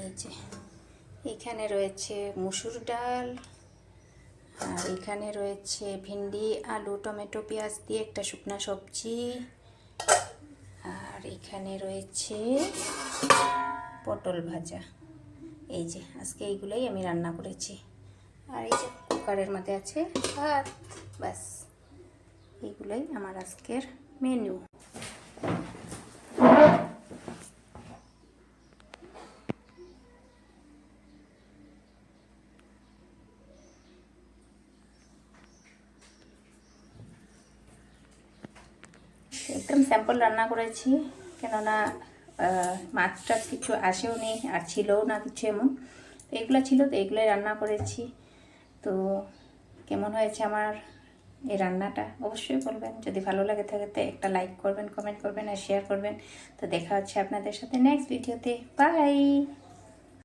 এই যে এখানে রয়েছে মুসুর ডাল, আর এখানে রয়েছে ভিন্ডি আলু টমেটো পেঁয়াজ দিয়ে একটা শুকনো সবজি, আর এখানে রয়েছে পটল ভাজা। এই যে আজকে এইগুলোই আমি রান্না করেছি। আর এই যে কুকারের মধ্যে আছে ভাত। ব্যাস, এইগুলোই আমার আজকের মেনু। একদম স্যাম্পল রান্না করেছি, কেননা মাছটা কিছু আসেও নি আর ছিলও না কিছু এমন। তো এগুলো ছিল, তো এগুলোই রান্না করেছি। তো কেমন হয়েছে আমার এই রান্নাটা অবশ্যই বলবেন। যদি ভালো লাগে থাকে তো একটা লাইক করবেন, কমেন্ট করবেন আর শেয়ার করবেন। তো দেখা হচ্ছে আপনাদের সাথে নেক্সট ভিডিওতে। বাই।